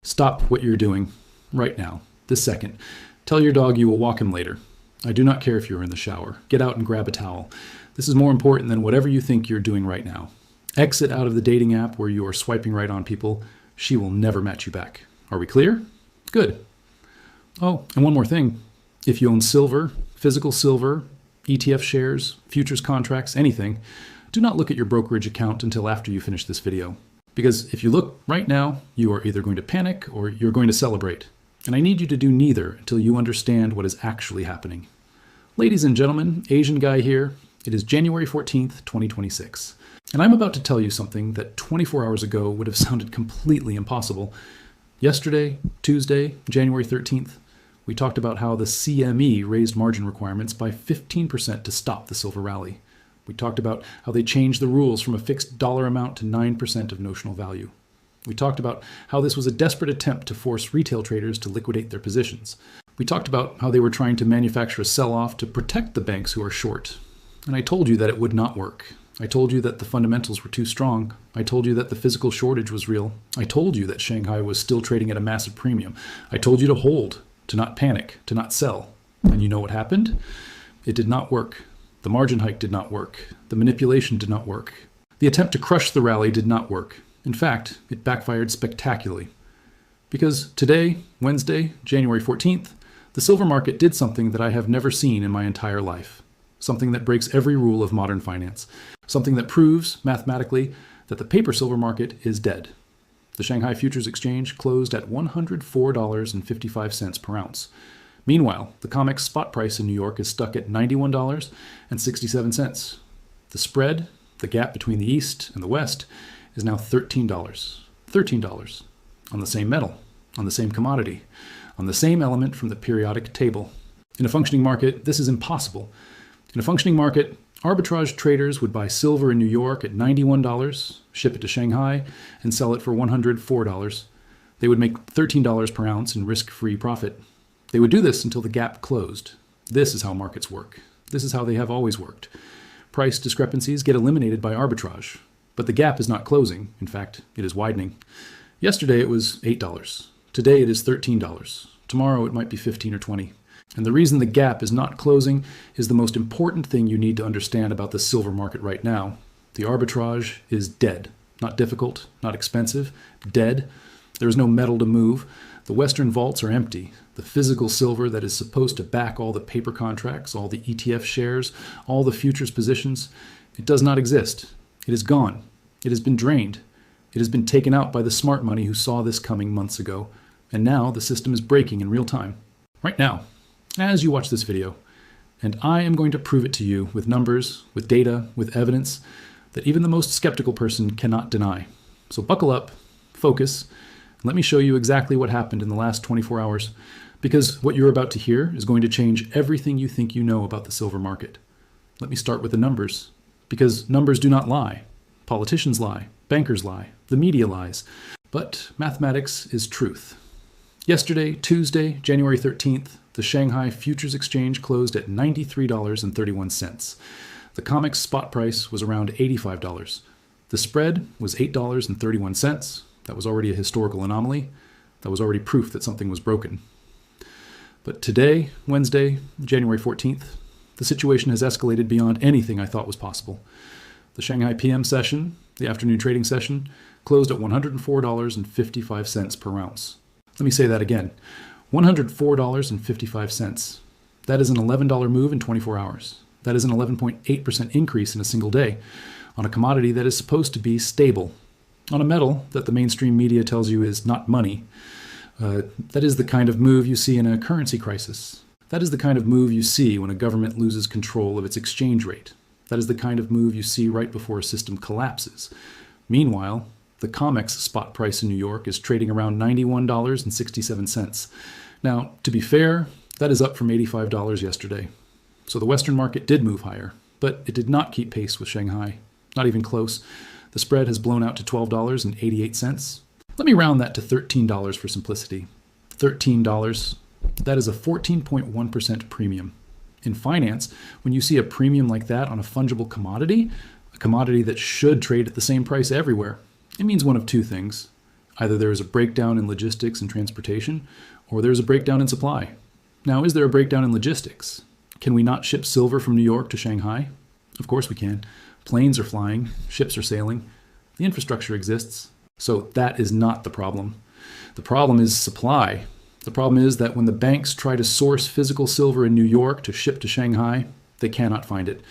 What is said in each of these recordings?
Stop what you're doing right now, this second. Tell your dog you will walk him later. I do not care if you're in the shower. Get out and grab a towel. This is more important than whatever you think you're doing right now. Exit out of the dating app where you are swiping right on people. She will never match you back. Are we clear? Good. Oh, and one more thing. If you own silver, physical silver, ETF shares, futures contracts, anything, do not look at your brokerage account until after you finish this video. Because if you look right now, you are either going to panic or you're going to celebrate. And I need you to do neither until you understand what is actually happening. Ladies and gentlemen, Asian guy here. It is January 14th, 2026. And I'm about to tell you something that 24 hours ago would have sounded completely impossible. Yesterday, Tuesday, January 13th, we talked about how the CME raised margin requirements by 15% to stop the silver rally. We talked about how they changed the rules from a fixed dollar amount to 9% of notional value. We talked about how this was a desperate attempt to force retail traders to liquidate their positions. We talked about how they were trying to manufacture a sell-off to protect the banks who are short. And I told you that it would not work. I told you that the fundamentals were too strong. I told you that the physical shortage was real. I told you that Shanghai was still trading at a massive premium. I told you to hold, to not panic, to not sell. And you know what happened? It did not work. The margin hike did not work. The manipulation did not work. The attempt to crush the rally did not work. In fact, it backfired spectacularly. Because today, Wednesday, January 14th, the silver market did something that I have never seen in my entire life. Something that breaks every rule of modern finance. Something that proves, mathematically, that the paper silver market is dead. The Shanghai Futures Exchange closed at $104.55 per ounce. Meanwhile, the COMEX spot price in New York is stuck at $91.67. The spread, the gap between the East and the West, is now $13. $13 on the same metal, on the same commodity, on the same element from the periodic table. In a functioning market, this is impossible. In a functioning market, arbitrage traders would buy silver in New York at $91, ship it to Shanghai, and sell it for $104. They would make $13 per ounce in risk-free profit. They would do this until the gap closed. This is how markets work. This is how they have always worked. Price discrepancies get eliminated by arbitrage, but the gap is not closing. In fact, it is widening. Yesterday it was $8. Today it is $13. Tomorrow it might be 15 or 20. And the reason the gap is not closing is the most important thing you need to understand about the silver market right now. The arbitrage is dead. Not difficult, not expensive, dead. There is no metal to move. The Western vaults are empty. The physical silver that is supposed to back all the paper contracts, all the ETF shares, all the futures positions, it does not exist. It is gone. It has been drained. It has been taken out by the smart money who saw this coming months ago. And now the system is breaking in real time. Right now, as you watch this video. And I am going to prove it to you with numbers, with data, with evidence that even the most skeptical person cannot deny. So buckle up, focus, and let me show you exactly what happened in the last 24 hours. Because what you're about to hear is going to change everything you think you know about the silver market. Let me start with the numbers. Because numbers do not lie. Politicians lie. Bankers lie. The media lies. But mathematics is truth. Yesterday, Tuesday, January 13th, the Shanghai Futures Exchange closed at $93.31. The COMEX spot price was around $85. The spread was $8.31. That was already a historical anomaly. That was already proof that something was broken. But today, Wednesday, January 14th, the situation has escalated beyond anything I thought was possible. The Shanghai PM session, the afternoon trading session, closed at $104.55 per ounce. Let me say that again. $104.55. That is an $11 move in 24 hours. That is an 11.8% increase in a single day on a commodity that is supposed to be stable, on a metal that the mainstream media tells you is not money. That is the kind of move you see in a currency crisis. That is the kind of move you see when a government loses control of its exchange rate. That is the kind of move you see right before a system collapses. Meanwhile, the COMEX spot price in New York is trading around $91.67. Now, to be fair, that is up from $85 yesterday. So the Western market did move higher, but it did not keep pace with Shanghai. Not even close. The spread has blown out to $12.88. Let me round that to $13 for simplicity. $13, that is a 14.1% premium. In finance, when you see a premium like that on a fungible commodity, a commodity that should trade at the same price everywhere, it means one of two things. Either there is a breakdown in logistics and transportation, or there is a breakdown in supply. Now, is there a breakdown in logistics? Can we not ship silver from New York to Shanghai? Of course we can. Planes are flying, ships are sailing. The infrastructure exists. So that is not the problem. The problem is supply. The problem is that when the banks try to source physical silver in New York to ship to Shanghai, they cannot find it.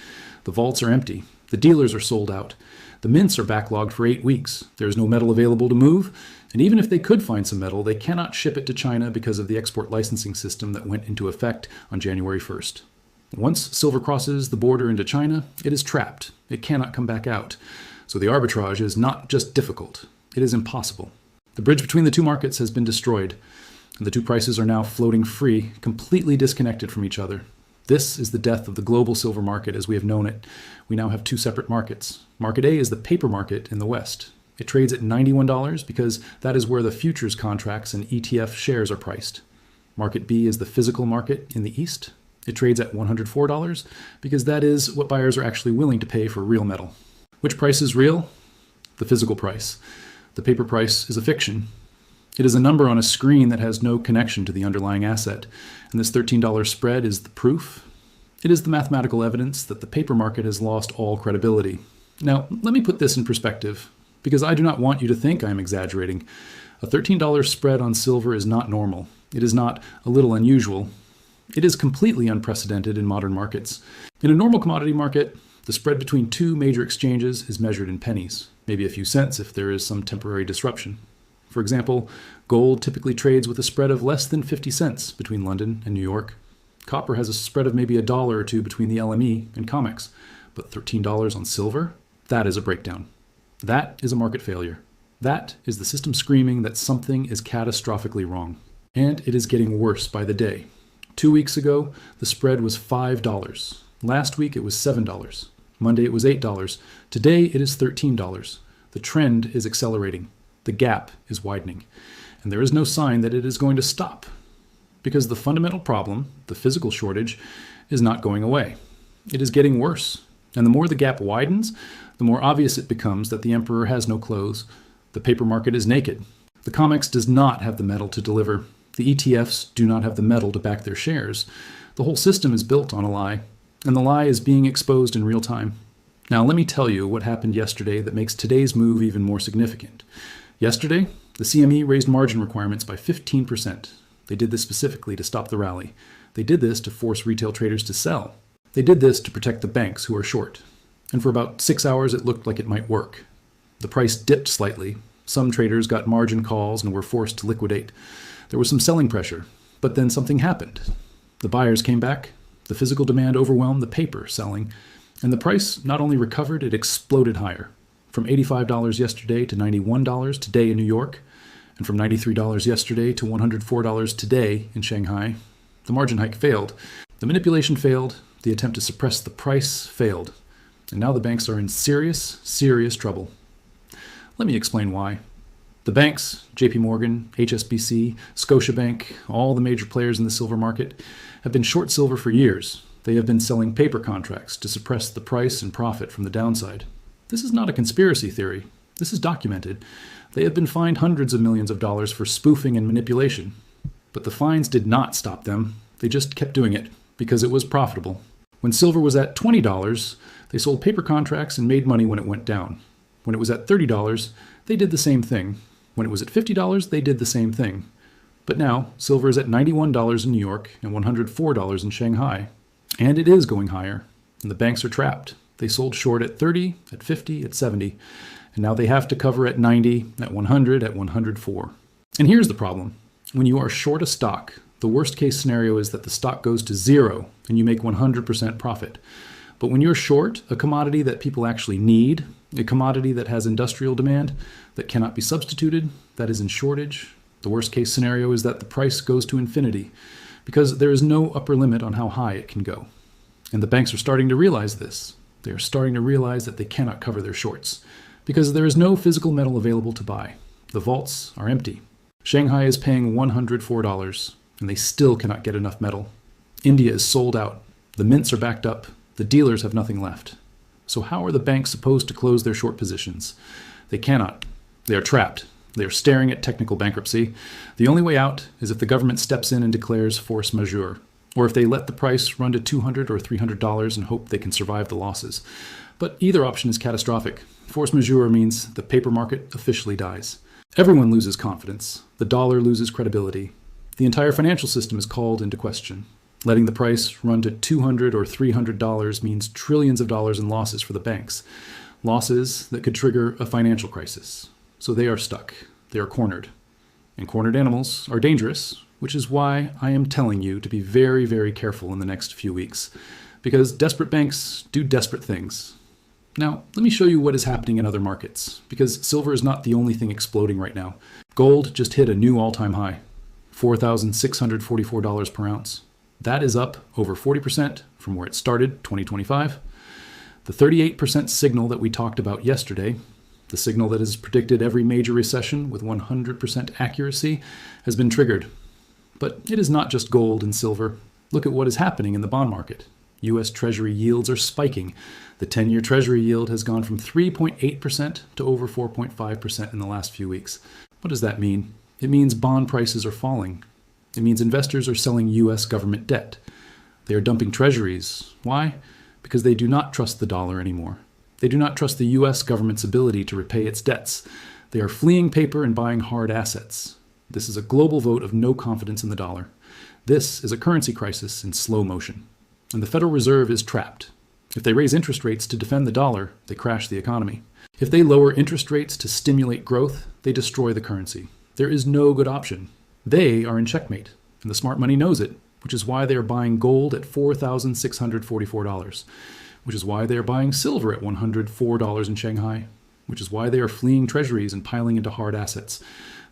The vaults are empty. The dealers are sold out. The mints are backlogged for 8 weeks. There is no metal available to move. And even if they could find some metal, they cannot ship it to China because of the export licensing system that went into effect on January 1st. Once silver crosses the border into China, it is trapped. It cannot come back out. So the arbitrage is not just difficult, it is impossible. The bridge between the two markets has been destroyed, and the two prices are now floating free, completely disconnected from each other. This is the death of the global silver market as we have known it. We now have two separate markets. Market A is the paper market in the West. It trades at $91 because that is where the futures contracts and ETF shares are priced. Market B is the physical market in the East. It trades at $104 because that is what buyers are actually willing to pay for real metal. Which price is real? The physical price. The paper price is a fiction. It is a number on a screen that has no connection to the underlying asset, and this $13 spread is the proof. It is the mathematical evidence that the paper market has lost all credibility. Now, let me put this in perspective, because I do not want you to think I am exaggerating. A $13 spread on silver is not normal. It is not a little unusual. It is completely unprecedented in modern markets. In a normal commodity market, the spread between two major exchanges is measured in pennies, maybe a few cents if there is some temporary disruption. For example, gold typically trades with a spread of less than 50 cents between London and New York. Copper has a spread of maybe $1 or $2 between the LME and COMEX. But $13 on silver? That is a breakdown. That is a market failure. That is the system screaming that something is catastrophically wrong. And it is getting worse by the day. 2 weeks ago, the spread was $5. Last week, it was $7. Monday, it was $8. Today, it is $13. The trend is accelerating. The gap is widening. And there is no sign that it is going to stop. Because the fundamental problem, the physical shortage, is not going away. It is getting worse. And the more the gap widens, the more obvious it becomes that the emperor has no clothes. The paper market is naked. The COMEX does not have the metal to deliver. The ETFs do not have the metal to back their shares. The whole system is built on a lie, and the lie is being exposed in real time. Now, let me tell you what happened yesterday that makes today's move even more significant. Yesterday, the CME raised margin requirements by 15%. They did this specifically to stop the rally. They did this to force retail traders to sell. They did this to protect the banks who are short. And for about 6 hours, it looked like it might work. The price dipped slightly. Some traders got margin calls and were forced to liquidate. There was some selling pressure, but then something happened. The buyers came back. The physical demand overwhelmed the paper selling, and the price not only recovered, it exploded higher. From $85 yesterday to $91 today in New York, and from $93 yesterday to $104 today in Shanghai. The margin hike failed. The manipulation failed. The attempt to suppress the price failed. And now the banks are in serious, serious trouble. Let me explain why. The banks, JP Morgan, HSBC, Scotiabank, all the major players in the silver market, have been short silver for years. They have been selling paper contracts to suppress the price and profit from the downside. This is not a conspiracy theory. This is documented. They have been fined hundreds of millions of dollars for spoofing and manipulation. But the fines did not stop them. They just kept doing it because it was profitable. When silver was at $20, they sold paper contracts and made money when it went down. When it was at $30, they did the same thing. When it was at $50, they did the same thing. But now, silver is at $91 in New York and $104 in Shanghai. And it is going higher. And the banks are trapped. They sold short at 30, at 50, at 70. And now they have to cover at 90, at 100, at 104. And here's the problem. When you are short a stock, the worst case scenario is that the stock goes to zero and you make 100% profit. But when you're short a commodity that people actually need, a commodity that has industrial demand, that cannot be substituted, that is in shortage, the worst case scenario is that the price goes to infinity because there is no upper limit on how high it can go. And the banks are starting to realize this. They are starting to realize that they cannot cover their shorts because there is no physical metal available to buy. The vaults are empty. Shanghai is paying $104 and they still cannot get enough metal. India is sold out. The mints are backed up. The dealers have nothing left. So how are the banks supposed to close their short positions? They cannot. They are trapped. They are staring at technical bankruptcy. The only way out is if the government steps in and declares force majeure, or if they let the price run to $200 or $300 and hope they can survive the losses. But either option is catastrophic. Force majeure means the paper market officially dies. Everyone loses confidence. The dollar loses credibility. The entire financial system is called into question. Letting the price run to $200 or $300 means trillions of dollars in losses for the banks. Losses that could trigger a financial crisis. So they are stuck. They are cornered. And cornered animals are dangerous, which is why I am telling you to be very, very careful in the next few weeks. Because desperate banks do desperate things. Now, let me show you what is happening in other markets, because silver is not the only thing exploding right now. Gold just hit a new all-time high, $4,644 per ounce. That is up over 40% from where it started, 2025. The 38% signal that we talked about yesterday, the signal that has predicted every major recession with 100% accuracy, has been triggered. But it is not just gold and silver. Look at what is happening in the bond market. U.S. Treasury yields are spiking. The 10-year Treasury yield has gone from 3.8% to over 4.5% in the last few weeks. What does that mean? It means bond prices are falling. It means investors are selling U.S. government debt. They are dumping treasuries. Why? Because they do not trust the dollar anymore. They do not trust the U.S. government's ability to repay its debts. They are fleeing paper and buying hard assets. This is a global vote of no confidence in the dollar. This is a currency crisis in slow motion. And the Federal Reserve is trapped. If they raise interest rates to defend the dollar, they crash the economy. If they lower interest rates to stimulate growth, they destroy the currency. There is no good option. They are in checkmate, and the smart money knows it, which is why they are buying gold at $4,644, which is why they are buying silver at $104 in Shanghai, which is why they are fleeing treasuries and piling into hard assets.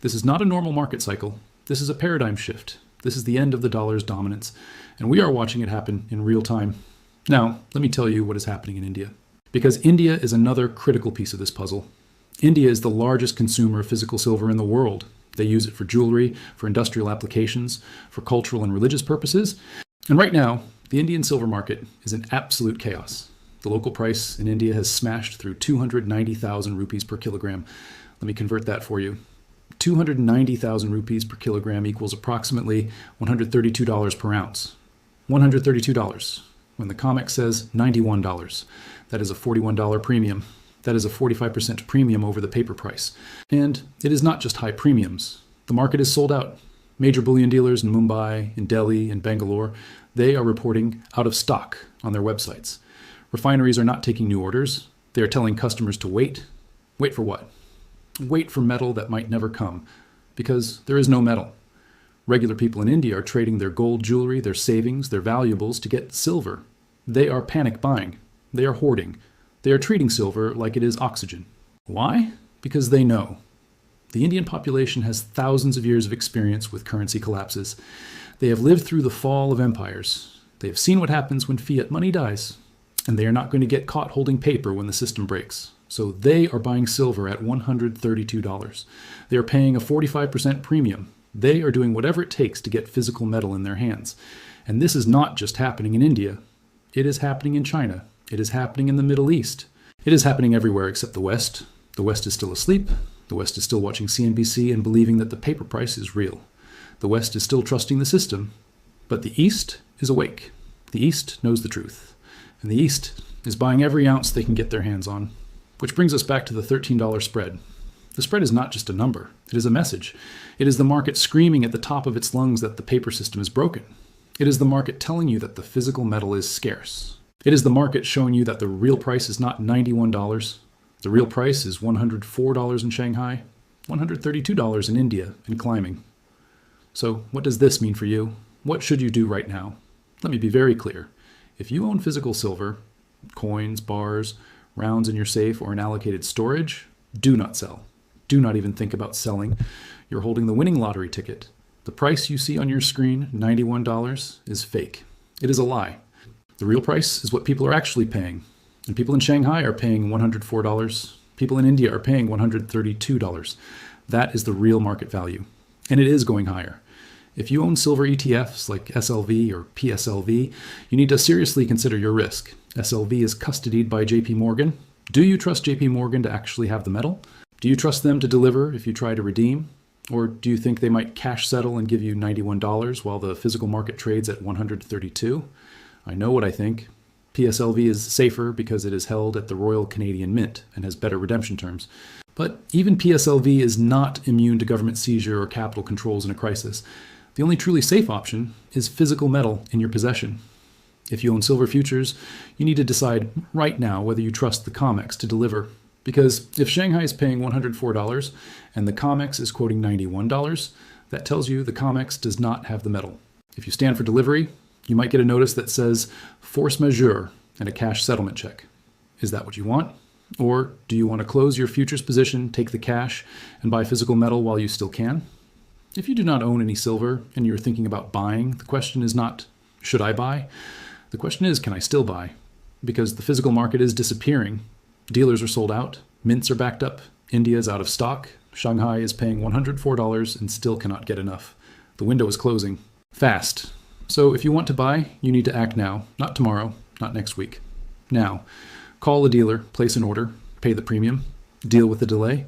This is not a normal market cycle. This is a paradigm shift. This is the end of the dollar's dominance, and we are watching it happen in real time. Now, let me tell you what is happening in India. Because India is another critical piece of this puzzle. India is the largest consumer of physical silver in the world. They use it for jewelry, for industrial applications, for cultural and religious purposes. And right now, the Indian silver market is in absolute chaos. The local price in India has smashed through 290,000 rupees per kilogram. Let me convert that for you. 290,000 rupees per kilogram equals approximately $132 per ounce. $132. When the comic says $91, that is a $41 premium. That is a 45% premium over the paper price. And it is not just high premiums. The market is sold out. Major bullion dealers in Mumbai, in Delhi, in Bangalore, they are reporting out of stock on their websites. Refineries are not taking new orders. They are telling customers to wait. Wait for what? Wait for metal that might never come, because there is no metal. Regular people in India are trading their gold jewelry, their savings, their valuables to get silver. They are panic buying. They are hoarding. They are treating silver like it is oxygen. Why? Because they know. The Indian population has thousands of years of experience with currency collapses. They have lived through the fall of empires. They have seen what happens when fiat money dies. And they are not going to get caught holding paper when the system breaks. So they are buying silver at $132. They are paying a 45% premium. They are doing whatever it takes to get physical metal in their hands. And this is not just happening in India. It is happening in China. It is happening in the Middle East. It is happening everywhere except the West. The West is still asleep. The West is still watching CNBC and believing that the paper price is real. The West is still trusting the system. But the East is awake. The East knows the truth. And the East is buying every ounce they can get their hands on. Which brings us back to the $13 spread. The spread is not just a number. It is a message. It is the market screaming at the top of its lungs that the paper system is broken. It is the market telling you that the physical metal is scarce. It is the market showing you that the real price is not $91. The real price is $104 in Shanghai, $132 in India, and climbing. So what does this mean for you? What should you do right now? Let me be very clear. If you own physical silver, coins, bars, rounds in your safe, or in allocated storage, do not sell. Do not even think about selling. You're holding the winning lottery ticket. The price you see on your screen, $91, is fake. It is a lie. The real price is what people are actually paying. And people in Shanghai are paying $104. People in India are paying $132. That is the real market value. And it is going higher. If you own silver ETFs like SLV or PSLV, you need to seriously consider your risk. SLV is custodied by JP Morgan. Do you trust JP Morgan to actually have the metal? Do you trust them to deliver if you try to redeem? Or do you think they might cash settle and give you $91 while the physical market trades at $132? I know what I think. PSLV is safer because it is held at the Royal Canadian Mint and has better redemption terms. But even PSLV is not immune to government seizure or capital controls in a crisis. The only truly safe option is physical metal in your possession. If you own silver futures, you need to decide right now whether you trust the COMEX to deliver. Because if Shanghai is paying $104 and the COMEX is quoting $91, that tells you the COMEX does not have the metal. If you stand for delivery, you might get a notice that says force majeure and a cash settlement check. Is that what you want? Or do you want to close your futures position, take the cash, and buy physical metal while you still can? If you do not own any silver and you're thinking about buying, the question is not, should I buy? The question is, can I still buy? Because the physical market is disappearing. Dealers are sold out, mints are backed up, India is out of stock, Shanghai is paying $104 and still cannot get enough. The window is closing. Fast. So if you want to buy, you need to act now, not tomorrow, not next week. Now, call a dealer, place an order, pay the premium, deal with the delay.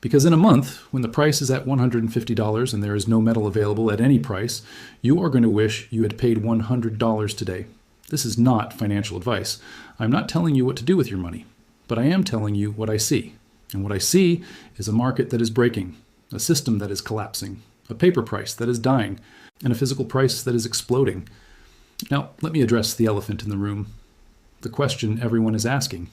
Because in a month, when the price is at $150 and there is no metal available at any price, you are going to wish you had paid $100 today. This is not financial advice. I'm not telling you what to do with your money. But I am telling you what I see. And what I see is a market that is breaking, a system that is collapsing, a paper price that is dying, and a physical price that is exploding. Now, let me address the elephant in the room. The question everyone is asking.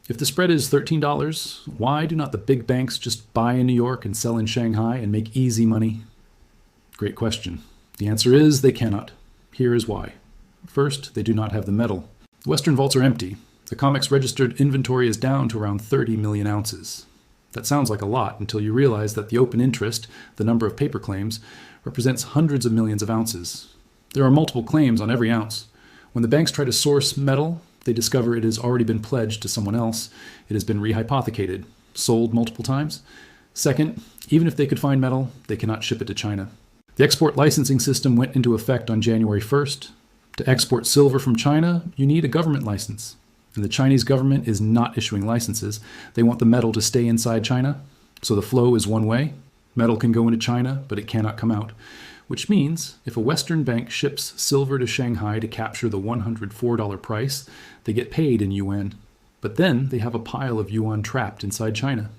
If the spread is $13, why do not the big banks just buy in New York and sell in Shanghai and make easy money? Great question. The answer is they cannot. Here is why. First, they do not have the metal. The Western vaults are empty. The COMEX registered inventory is down to around 30 million ounces. That sounds like a lot until you realize that the open interest, the number of paper claims, represents hundreds of millions of ounces. There are multiple claims on every ounce. When the banks try to source metal, they discover it has already been pledged to someone else. It has been rehypothecated, sold multiple times. Second, even if they could find metal, they cannot ship it to China. The export licensing system went into effect on January 1st. To export silver from China, you need a government license. And the Chinese government is not issuing licenses. They want the metal to stay inside China, so the flow is one way. Metal can go into China, but it cannot come out. Which means if a Western bank ships silver to Shanghai to capture the $104 price, they get paid in yuan. But then they have a pile of yuan trapped inside China.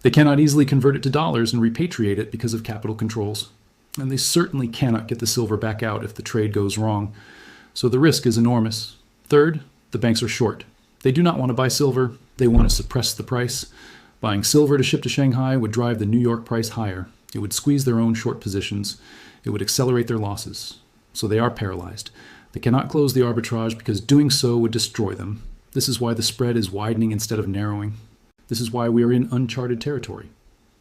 They cannot easily convert it to dollars and repatriate it because of capital controls. And they certainly cannot get the silver back out if the trade goes wrong. So the risk is enormous. Third, the banks are short. They do not want to buy silver. They want to suppress the price. Buying silver to ship to Shanghai would drive the New York price higher. It would squeeze their own short positions. It would accelerate their losses. So they are paralyzed. They cannot close the arbitrage because doing so would destroy them. This is why the spread is widening instead of narrowing. This is why we are in uncharted territory.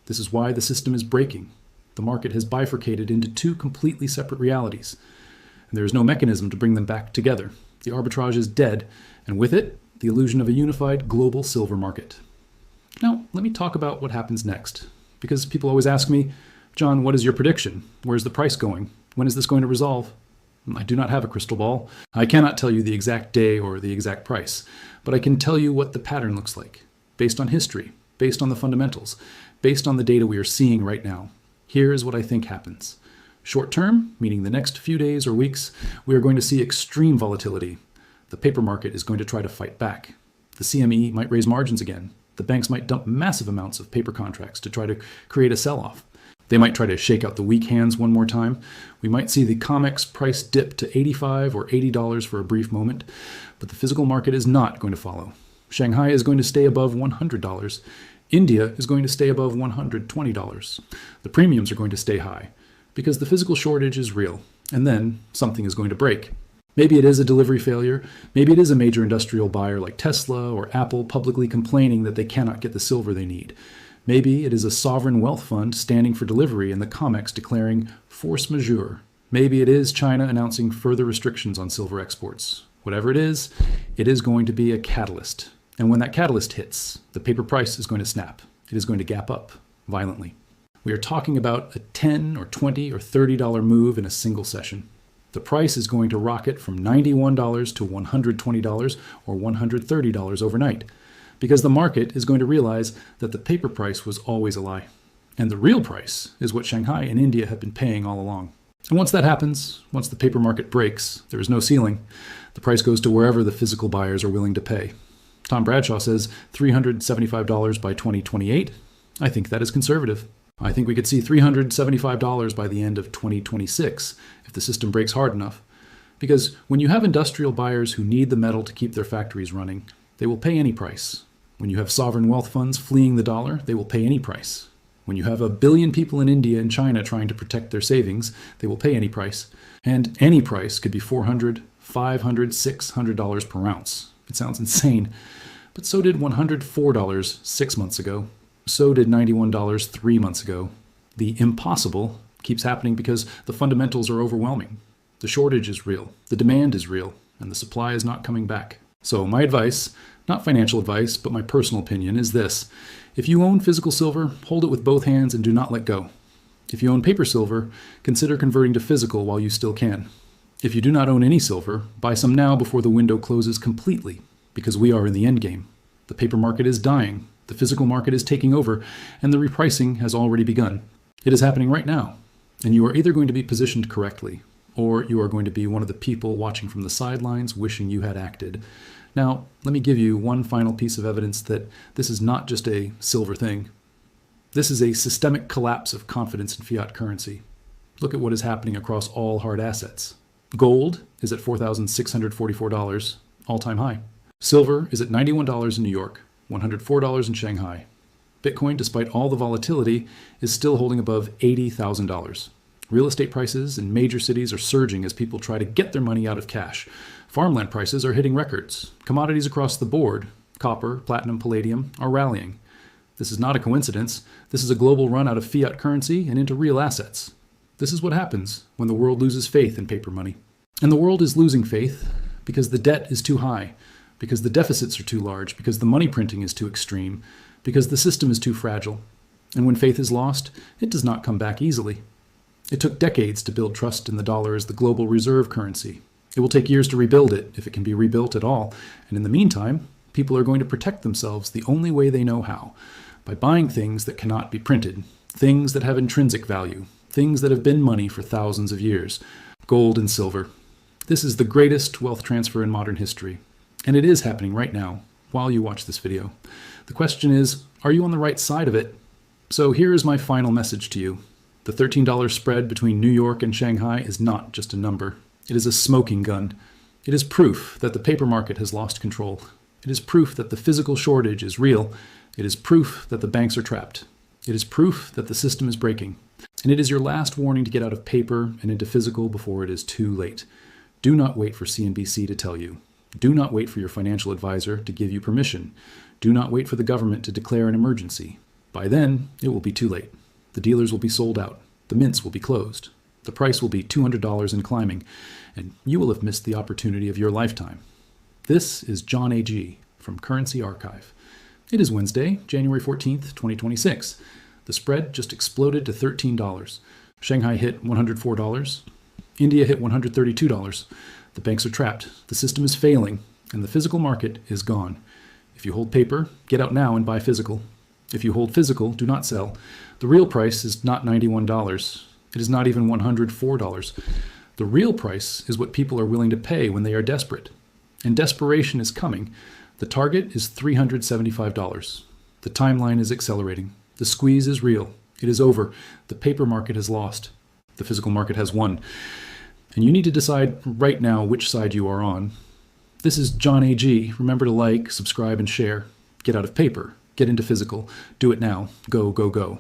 This is why the system is breaking. The market has bifurcated into two completely separate realities. And there is no mechanism to bring them back together. The arbitrage is dead, and with it, the illusion of a unified global silver market. Now, let me talk about what happens next. Because people always ask me, John, what is your prediction? Where's the price going? When is this going to resolve? I do not have a crystal ball. I cannot tell you the exact day or the exact price, but I can tell you what the pattern looks like, based on history, based on the fundamentals, based on the data we are seeing right now. Here is what I think happens. Short term, meaning the next few days or weeks, we are going to see extreme volatility. The paper market is going to try to fight back. The CME might raise margins again. The banks might dump massive amounts of paper contracts to try to create a sell-off. They might try to shake out the weak hands one more time. We might see the COMEX price dip to $85 or $80 for a brief moment, but the physical market is not going to follow. Shanghai is going to stay above $100. India is going to stay above $120. The premiums are going to stay high because the physical shortage is real, and then something is going to break. Maybe it is a delivery failure. Maybe it is a major industrial buyer like Tesla or Apple publicly complaining that they cannot get the silver they need. Maybe it is a sovereign wealth fund standing for delivery and the COMEX declaring force majeure. Maybe it is China announcing further restrictions on silver exports. Whatever it is going to be a catalyst. And when that catalyst hits, the paper price is going to snap. It is going to gap up violently. We are talking about a $10 or $20 or $30 move in a single session. The price is going to rocket from $91 to $120 or $130 overnight, because the market is going to realize that the paper price was always a lie. And the real price is what Shanghai and India have been paying all along. And once that happens, once the paper market breaks, there is no ceiling. The price goes to wherever the physical buyers are willing to pay. Tom Bradshaw says $375 by 2028. I think that is conservative. I think we could see $375 by the end of 2026 if the system breaks hard enough. Because when you have industrial buyers who need the metal to keep their factories running, they will pay any price. When you have sovereign wealth funds fleeing the dollar, they will pay any price. When you have 1 billion people in India and China trying to protect their savings, they will pay any price. And any price could be $400, $500, $600 per ounce. It sounds insane. But so did $104 6 months ago. So did $91 3 months ago. The impossible keeps happening because the fundamentals are overwhelming. The shortage is real, the demand is real, and the supply is not coming back. So my advice, not financial advice, but my personal opinion is this. If you own physical silver, hold it with both hands and do not let go. If you own paper silver, consider converting to physical while you still can. If you do not own any silver, buy some now before the window closes completely, because we are in the end game. The paper market is dying, the physical market is taking over, and the repricing has already begun. It is happening right now, and you are either going to be positioned correctly, or you are going to be one of the people watching from the sidelines wishing you had acted. Now, let me give you one final piece of evidence that this is not just a silver thing. This is a systemic collapse of confidence in fiat currency. Look at what is happening across all hard assets. Gold is at $4,644, all-time high. Silver is at $91 in New York, $104 in Shanghai. Bitcoin, despite all the volatility, is still holding above $80,000. Real estate prices in major cities are surging as people try to get their money out of cash. Farmland prices are hitting records. Commodities across the board, copper, platinum, palladium, are rallying. This is not a coincidence. This is a global run out of fiat currency and into real assets. This is what happens when the world loses faith in paper money. And the world is losing faith because the debt is too high, because the deficits are too large, because the money printing is too extreme, because the system is too fragile. And when faith is lost, it does not come back easily. It took decades to build trust in the dollar as the global reserve currency. It will take years to rebuild it, if it can be rebuilt at all. And in the meantime, people are going to protect themselves the only way they know how, by buying things that cannot be printed, things that have intrinsic value, things that have been money for thousands of years, gold and silver. This is the greatest wealth transfer in modern history. And it is happening right now, while you watch this video. The question is, are you on the right side of it? So here is my final message to you. The $13 spread between New York and Shanghai is not just a number. It is a smoking gun. It is proof that the paper market has lost control. It is proof that the physical shortage is real. It is proof that the banks are trapped. It is proof that the system is breaking. And it is your last warning to get out of paper and into physical before it is too late. Do not wait for CNBC to tell you. Do not wait for your financial advisor to give you permission. Do not wait for the government to declare an emergency. By then, it will be too late. The dealers will be sold out. The mints will be closed. The price will be $200 and climbing, and you will have missed the opportunity of your lifetime. This is John A.G. from Currency Archive. It is Wednesday, January 14th, 2026. The spread just exploded to $13. Shanghai hit $104. India hit $132. The banks are trapped. The system is failing, and the physical market is gone. If you hold paper, get out now and buy physical. If you hold physical, do not sell. The real price is not $91. It is not even $104. The real price is what people are willing to pay when they are desperate. And desperation is coming. The target is $375. The timeline is accelerating. The squeeze is real. It is over. The paper market has lost. The physical market has won. And you need to decide right now which side you are on. This is John A.G. Remember to like, subscribe, and share. Get out of paper. Get into physical. Do it now. Go, go, go.